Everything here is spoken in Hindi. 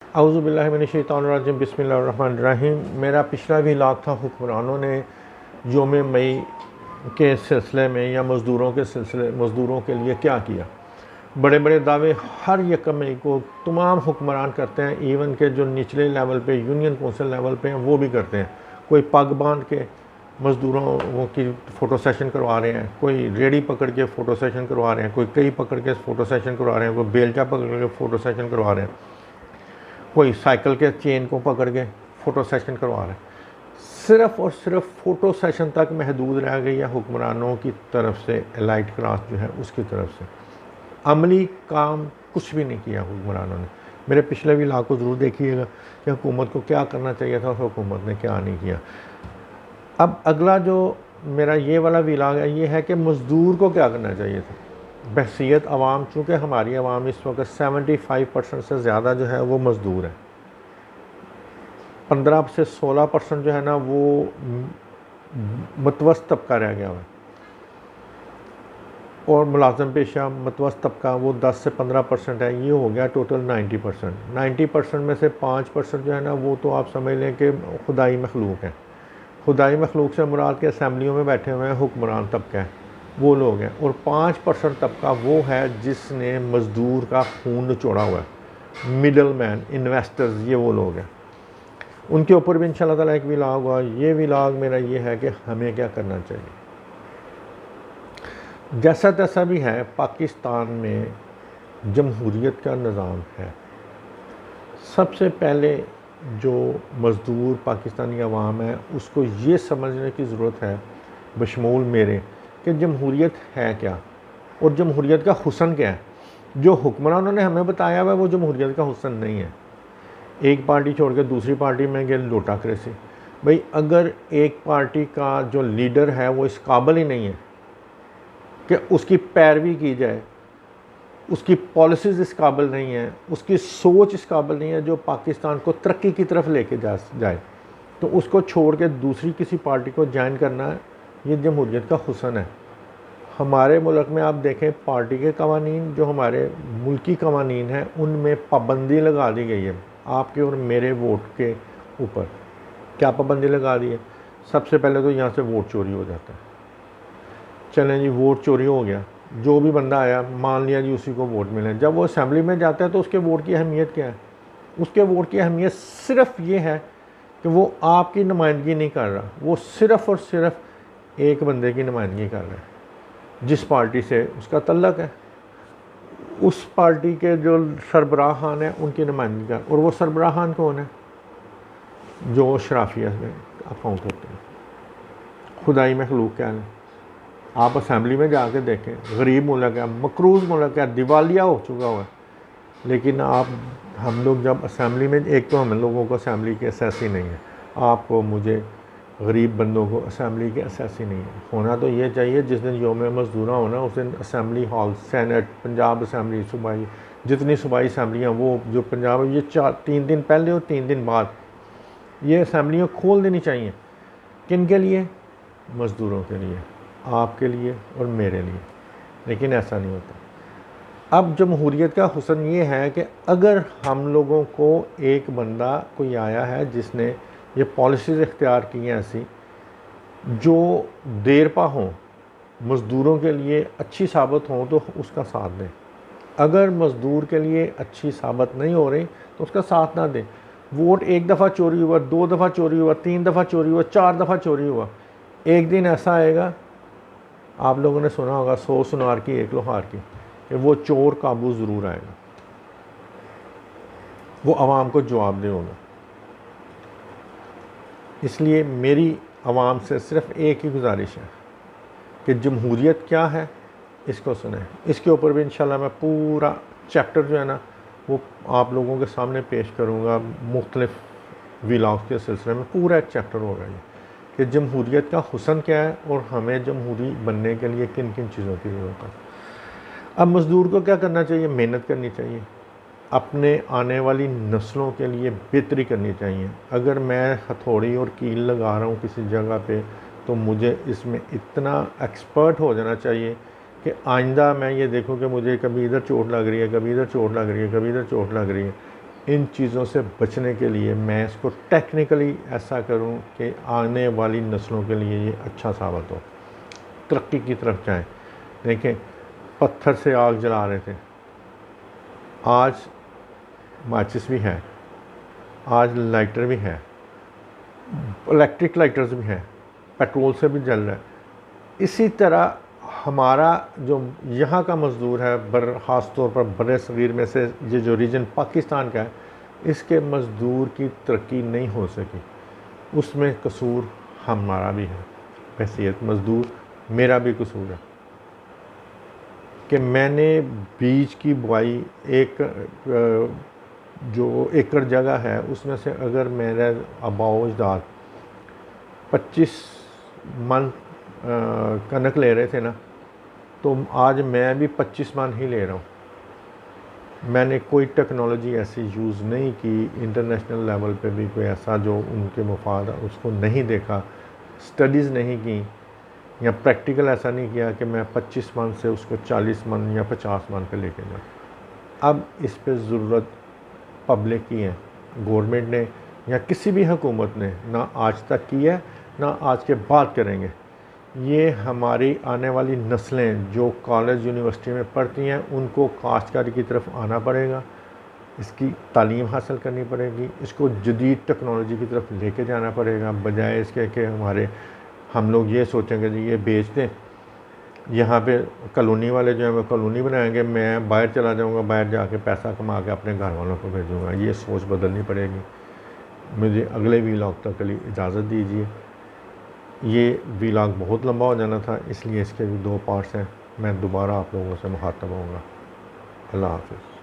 औज़ु बिल्लाहि मिनश शैतानिर रजीम बिस्मिल्लाहिर रहमानिर रहीम। मेरा पिछला व्लॉग था हुक्मरानों ने यौम मई के सिलसिले में या मज़दूरों के सिलसिले मज़दूरों के लिए क्या किया। बड़े बड़े दावे हर यकम मई को तमाम हुक्मरान करते हैं, इवन के जो निचले लेवल पे यूनियन कौंसिल लेवल पे हैं वो भी करते हैं। कोई पग बांध के मज़दूरों की फ़ोटो सेशन करवा रहे हैं, कोई रेडी पकड़ के फ़ोटो सेशन करवा रहे हैं, कोई कई पकड़ के फ़ोटो सेशन करवा रहे हैं, कोई बेलचा पकड़ के फ़ोटो सेशन करवा रहे हैं, कोई साइकिल के चेन को पकड़ के फ़ोटो सेशन करवा रहे हैं। सिर्फ़ और सिर्फ फ़ोटो सेशन तक महदूद रह गई है हुक्मरानों की तरफ से, एलाइट क्लास जो है उसकी तरफ से। अमली काम कुछ भी नहीं किया हुक्मरानों ने। मेरे पिछले व्लॉग को ज़रूर देखिएगा कि हुकूमत को क्या करना चाहिए था और हुकूमत ने क्या नहीं किया। अब अगला जो मेरा ये वाला व्लॉग है ये है कि मज़दूर को क्या करना चाहिए था। बहसीत आवाम, चूँकि हमारी आवाम इस वक्त 75% से ज़्यादा जो है वो मज़दूर है, 15 से 16% जो है ना वो मतवस्त तबका रह गया हुआ है, और मुलाजम पेशा मतवस्त तबका वो 10 से 15% है। ये हो गया टोटल 90%। 90% में से 5% जो है ना वो तो आप समझ लें कि खुदाई मखलूक है। खुदाई मखलूक से मुराद के असम्बलियों में बैठे हुए हैं हुक्मरान तबका है, वो लोग हैं। और 5% तबका वो है जिसने मज़दूर का खून निचोड़ा हुआ है, मिडल मैन, इन्वेस्टर्स, ये वो लोग हैं। उनके ऊपर भी इंशाल्लाह ताला एक व्लॉग हुआ। ये व्लॉग मेरा ये है कि हमें क्या करना चाहिए। जैसा तैसा भी है, पाकिस्तान में जमहूरियत का निज़ाम है। सबसे पहले जो मज़दूर पाकिस्तानी अवाम है उसको ये समझने की ज़रूरत है, बशमूल मेरे, कि जमहूरियत है क्या और जमहूरियत का हुस्न क्या है। जो हुक्मरानों ने हमें बताया हुआ वो जमहूरियत का हुस्न नहीं है। एक पार्टी छोड़ कर दूसरी पार्टी में गए लोटाक्रेसी। भाई अगर एक पार्टी का जो लीडर है वो इस काबिल ही नहीं है कि उसकी पैरवी की जाए, उसकी पॉलिसीज़ इस काबिल नहीं है, उसकी सोच इस काबिल नहीं है जो पाकिस्तान को तरक्की की तरफ लेके जाए, तो उसको छोड़ के दूसरी किसी पार्टी को ज्वाइन करना है, ये जमहूरियत का हुस्न है। हमारे मुल्क में आप देखें पार्टी के कवानीन, जो हमारे मुल्की कवानीन हैं उनमें पाबंदी लगा दी गई है आपके और मेरे वोट के ऊपर। क्या पाबंदी लगा दी है? सबसे पहले तो यहाँ से वोट चोरी हो जाता है। चलें जी, वोट चोरी हो गया, जो भी बंदा आया मान लिया जी उसी को वोट मिले। जब वो असेंबली में जाता है तो उसके वोट की अहमियत क्या है? उसके वोट की अहमियत सिर्फ़ ये है कि वो आपकी नुमाइंदगी नहीं कर रहा, वो सिर्फ़ और सिर्फ एक बंदे की नुमाइंदगी कर रहा है जिस पार्टी से उसका तल्लक है। उस पार्टी के जो सरबराहान हैं उनकी नुमाइंदगी कर, और वो सरबराहान कौन है? जो शराफिया में अकाउंट होते हैं, खुदाई मखलूक क्या है। आप असेंबली में जाके देखें, गरीब मुल्क है, मकरूज़ मुल्क है, दिवालिया हो चुका हुआ है, लेकिन हम लोग जब असेंबली में, एक तो हम लोगों को असेंबली की एसेस ही नहीं है, आपको मुझे गरीब बंदों को असेंबली की एसेस ही नहीं है। होना तो ये चाहिए जिस दिन यौम मज़दूरा होना उस दिन assembly hall, senate, Punjab assembly, सूबाई, जितनी सूबाई असेंबलियाँ वो जो पंजाब, ये 3 दिन पहले और 3 दिन बाद ये असेंबलियाँ खोल देनी चाहिए। किन के लिए? मज़दूरों के लिए, आपके लिए और मेरे लिए। लेकिन ऐसा नहीं होता। अब जमहूरियत का हुस्न ये है कि अगर हम लोगों को एक बंदा कोई आया है जिसने ये पॉलिसीज़ इख्तियार की हैं ऐसी जो देरपा हों, मज़दूरों के लिए अच्छी साबित हों, तो उसका साथ दें। अगर मज़दूर के लिए अच्छी साबित नहीं हो रही तो उसका साथ ना दें। वोट एक दफ़ा चोरी हुआ, 2 दफ़ा चोरी हुआ, 3 दफ़ा चोरी हुआ, 4 दफ़ा चोरी हुआ, एक दिन ऐसा आएगा, आप लोगों ने सुना होगा 100 सुनार की 1 लोहार की, कि वो चोर काबू ज़रूर आएगा, वो आवाम को जवाबदेह होगा। इसलिए मेरी आवाम से सिर्फ़ एक ही गुजारिश है कि जमहूरियत क्या है इसको सुने। इसके ऊपर भी इंशाल्लाह मैं पूरा चैप्टर जो है ना वो आप लोगों के सामने पेश करूँगा। मुख्तलिफ़ व्लॉग्स के सिलसिले में पूरा एक चैप्टर होगा ये कि जमहूरियत का हुस्न क्या है और हमें जमहूरी बनने के लिए किन किन चीज़ों की ज़रूरत है। अब मज़दूर को क्या करना चाहिए? मेहनत करनी चाहिए, अपने आने वाली नस्लों के लिए बेहतरी करनी चाहिए। अगर मैं हथौड़ी और कील लगा रहा हूँ किसी जगह पे, तो मुझे इसमें इतना एक्सपर्ट हो जाना चाहिए कि आइंदा मैं ये देखूँ कि मुझे कभी इधर चोट लग रही है, कभी इधर चोट लग रही है, कभी इधर चोट लग रही है। इन चीज़ों से बचने के लिए मैं इसको टेक्निकली ऐसा करूं कि आने वाली नस्लों के लिए ये अच्छा साबित हो, तरक्की की तरफ जाएं। देखें, पत्थर से आग जला रहे थे, आज माचिस भी है, आज लाइटर भी है, इलेक्ट्रिक लाइटर्स भी हैं, पेट्रोल से भी जल रहा है। इसी तरह हमारा जो यहाँ का मज़दूर है, ख़ास तौर पर बर सग़ीर में से ये जो रीजन पाकिस्तान का है, इसके मज़दूर की तरक्की नहीं हो सकी, उसमें कसूर हमारा भी है। हैसियत मज़दूर मेरा भी कसूर है कि मैंने बीज की बुआई एक जो एकड़ जगह है उसमें से अगर मेरे आबाओ अजदाद 25 मन कनक ले रहे थे ना, तो आज मैं भी 25 मन ही ले रहा हूँ। मैंने कोई टेक्नोलॉजी ऐसी यूज़ नहीं की, इंटरनेशनल लेवल पे भी कोई ऐसा जो उनके मुफाद उसको नहीं देखा, स्टडीज़ नहीं की, या प्रैक्टिकल ऐसा नहीं किया कि मैं 25 मन से उसको 40 मन या 50 मन पे लेके जाऊँ। अब इस पे ज़रूरत पब्लिक की है, गवर्नमेंट ने या किसी भी हुकूमत ने ना आज तक की है ना आज के बाद करेंगे। ये हमारी आने वाली नस्लें जो कॉलेज यूनिवर्सिटी में पढ़ती हैं उनको काश्तकारी की तरफ आना पड़ेगा, इसकी तालीम हासिल करनी पड़ेगी, इसको जदीद टेक्नोलॉजी की तरफ लेके जाना पड़ेगा, बजाय इसके कि हम लोग ये सोचेंगे जी ये बेच दें, यहाँ पे कॉलोनी वाले जो हैं वो कॉलोनी बनाएंगे, मैं बाहर चला जाऊँगा, बाहर जाके पैसा कमा के अपने घर वालों को भेजूँगा। ये सोच बदलनी पड़ेगी। मुझे अगले व्लॉग तक के लिए इजाज़त दीजिए। ये व्लॉग बहुत लंबा हो जाना था, इसलिए इसके भी 2 पार्ट्स हैं। मैं दोबारा आप लोगों से मुखातब होऊंगा। अल्लाह हाफ़िज़।